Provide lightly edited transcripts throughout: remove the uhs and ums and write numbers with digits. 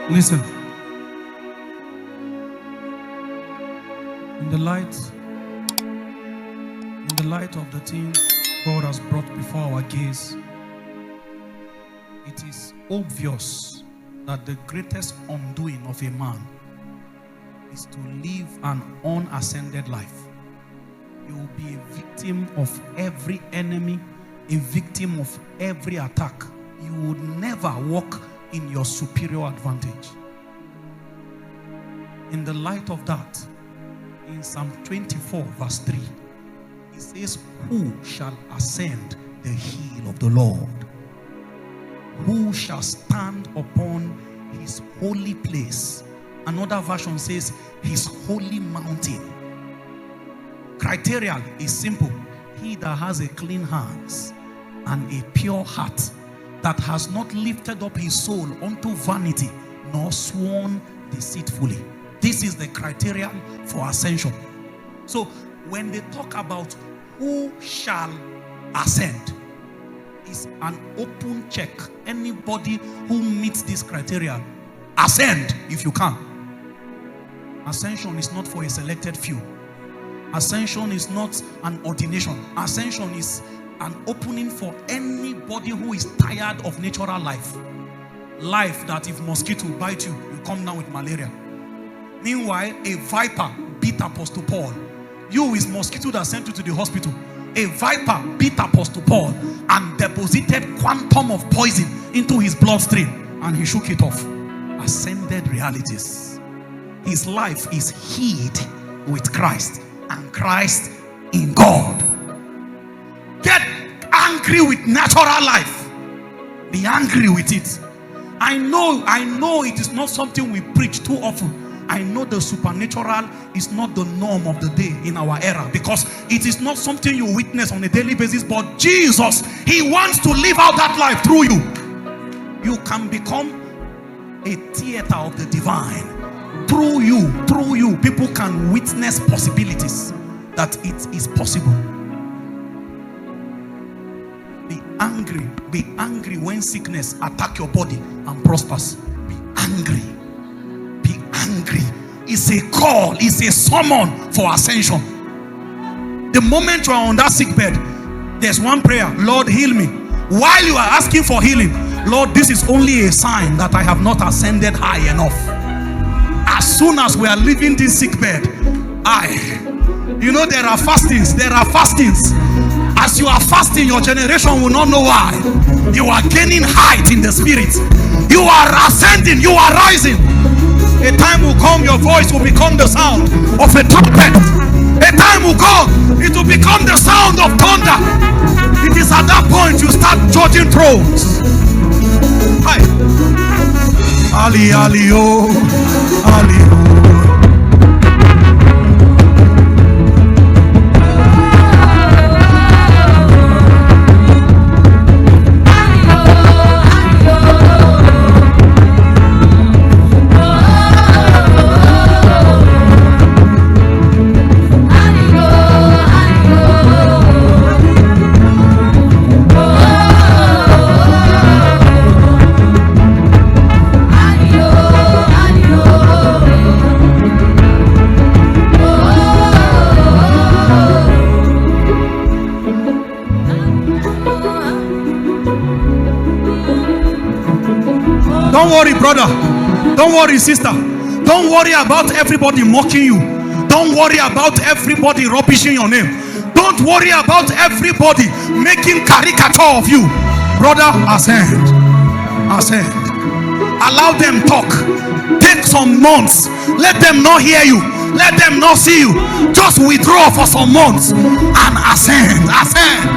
Listen. In the light of the thing God has brought before our gaze, it is obvious that the greatest undoing of a man is to live an unascended life. You will be a victim of every enemy, a victim of every attack. You would never walk in your superior advantage. In the light of that, in Psalm 24 verse 3, it says, who shall ascend the hill of the Lord? Who shall stand upon his holy place? Another version says, his holy mountain. Criteria is simple. He that has a clean hands and a pure heart, that has not lifted up his soul unto vanity, nor sworn deceitfully. This is the criteria for ascension. So when they talk about who shall ascend, it's an open check. Anybody who meets this criteria, ascend if you can. Ascension is not for a selected few. Ascension is not an ordination. Ascension is an opening for anybody who is tired of natural life. Life that if mosquito bite you, you come down with malaria. Meanwhile, a viper beat Apostle Paul. You is mosquito that sent you to the hospital. A viper beat Apostle Paul and deposited quantum of poison into his bloodstream, and he shook it off. Ascended realities. His life is hid with Christ, and Christ in God. Get angry with natural life. Be angry with it. I know it is not something we preach too often. I know the supernatural is not the norm of the day in our era, because it is not something you witness on a daily basis. But Jesus, he wants to live out that life through you. You can become a theater of the divine. Through you, people can witness possibilities that it is possible. Be angry when sickness attack your body and prospers. Be angry. Be angry. It's a call, it's a summon for ascension. The moment you are on that sick bed, there's one prayer: Lord, heal me. While you are asking for healing, Lord, this is only a sign that I have not ascended high enough. As soon as we are leaving this sick bed, there are fastings. As you are fasting, your generation will not know why. You are gaining height in the spirit. You are ascending. You are rising. A time will come, your voice will become the sound of a trumpet. A time will come, it will become the sound of thunder. It is at that point you start judging thrones. Hi. Ali, Ali, oh, Ali, oh. Don't worry, brother. Don't worry, sister. Don't worry about everybody mocking you. Don't worry about everybody rubbishing your name. Don't worry about everybody making caricature of you. Brother, ascend. Ascend. Allow them talk. Take some months. Let them not hear you. Let them not see you. Just withdraw for some months and ascend. Ascend.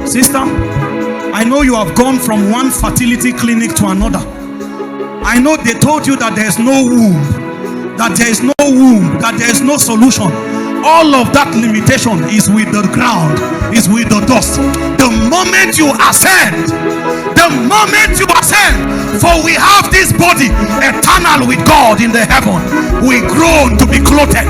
Sister, I know you have gone from one fertility clinic to another, I know they told you that there is no womb, that there is no womb, that there is no solution. All of that limitation is with the ground, is with the dust. The moment you ascend, for we have this body eternal with God in the heaven, we groan to be clothed.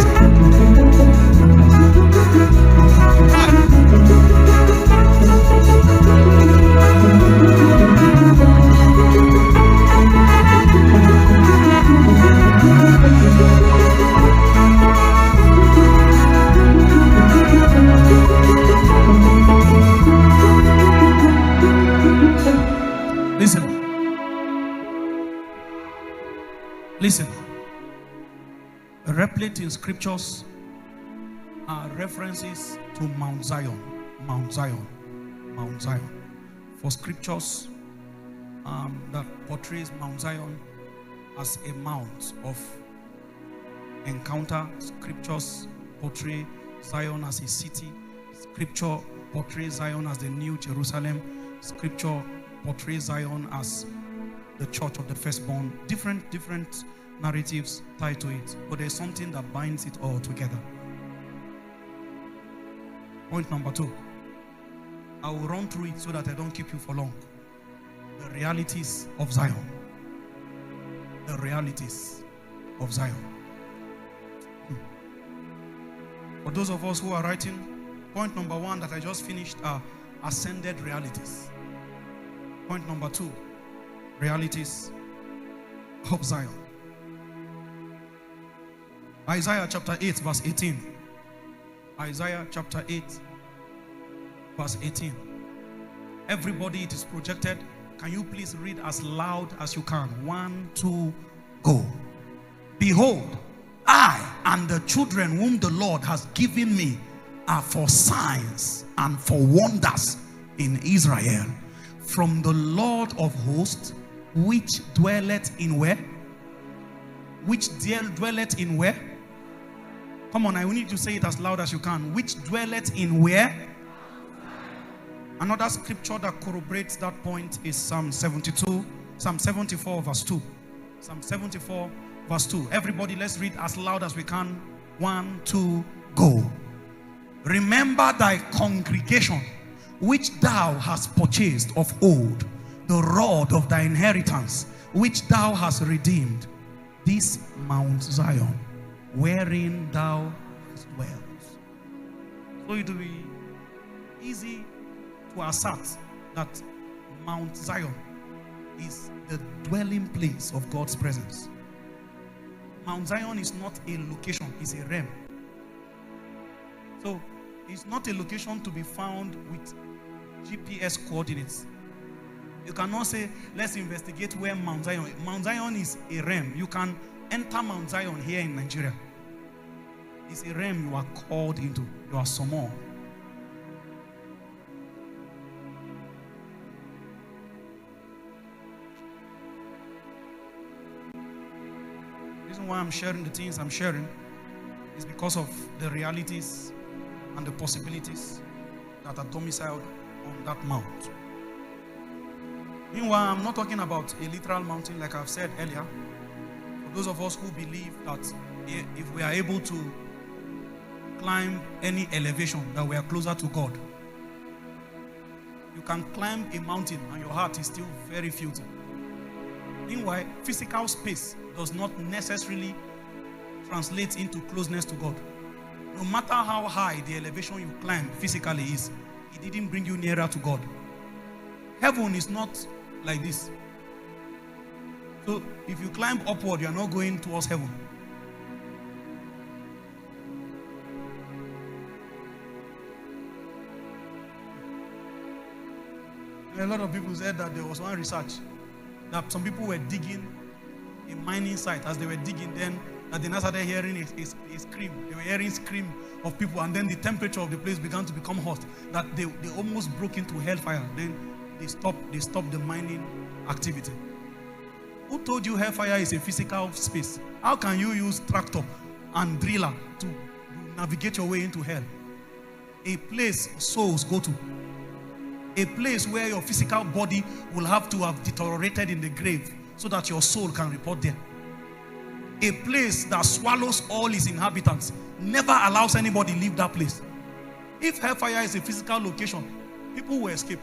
Listen, replete in scriptures are references to Mount Zion, Mount Zion, Mount Zion. For scriptures that portrays Mount Zion as a mount of encounter. Scriptures portray Zion as a city. Scripture portrays Zion as the New Jerusalem. Scripture portrays Zion as the church of the firstborn. Different narratives tied to it, but there's something that binds it all together. Point number 2. I will run through it so that I don't keep you for long. The realities of Zion. The realities of Zion. For those of us who are writing, point number 1 that I just finished are ascended realities. Point number 2, realities of Zion. Isaiah chapter 8 verse 18. Isaiah chapter 8 verse 18. Everybody, it is projected. Can you please read as loud as you can? 1, 2, go. Behold, I and the children whom the Lord has given me are for signs and for wonders in Israel, from the Lord of hosts, which dwelleth in where? Which dwelleth in where? Come on, I need to say it as loud as you can. Which dwelleth in where? Another scripture that corroborates that point is Psalm 74 verse 2. Psalm 74 verse 2. Everybody, let's read as loud as we can. 1, 2, go. Remember thy congregation, which thou hast purchased of old, the rod of thy inheritance, which thou hast redeemed, this Mount Zion, wherein thou hast dwelt. So it will be easy to assert that Mount Zion is the dwelling place of God's presence. Mount Zion is not a location, it's a realm. So it's not a location to be found with GPS coordinates. You cannot say, let's investigate where Mount Zion is. Mount Zion is a realm. You can enter Mount Zion here in Nigeria. It's a realm you are called into. You are summoned. The reason why I'm sharing the things I'm sharing is because of the realities and the possibilities that are domiciled on that mount. Meanwhile, I'm not talking about a literal mountain like I've said earlier. For those of us who believe that if we are able to climb any elevation, that we are closer to God. You can climb a mountain and your heart is still very filthy. Meanwhile, physical space does not necessarily translate into closeness to God. No matter how high the elevation you climb physically is, it didn't bring you nearer to God. Heaven is not like this. So if you climb upward, you are not going towards heaven. A lot of people said that there was one research that some people were digging a mining site. As they were digging, then that they now started hearing a scream. They were hearing scream of people, and then the temperature of the place began to become hot. That they almost broke into hellfire. Then they stopped the mining activity. Who told you hellfire is a physical space? How can you use tractor and driller to navigate your way into hell? A place souls go to. A place where your physical body will have to have deteriorated in the grave so that your soul can report there. A place that swallows all its inhabitants never allows anybody leave that place. If hellfire is a physical location, people will escape.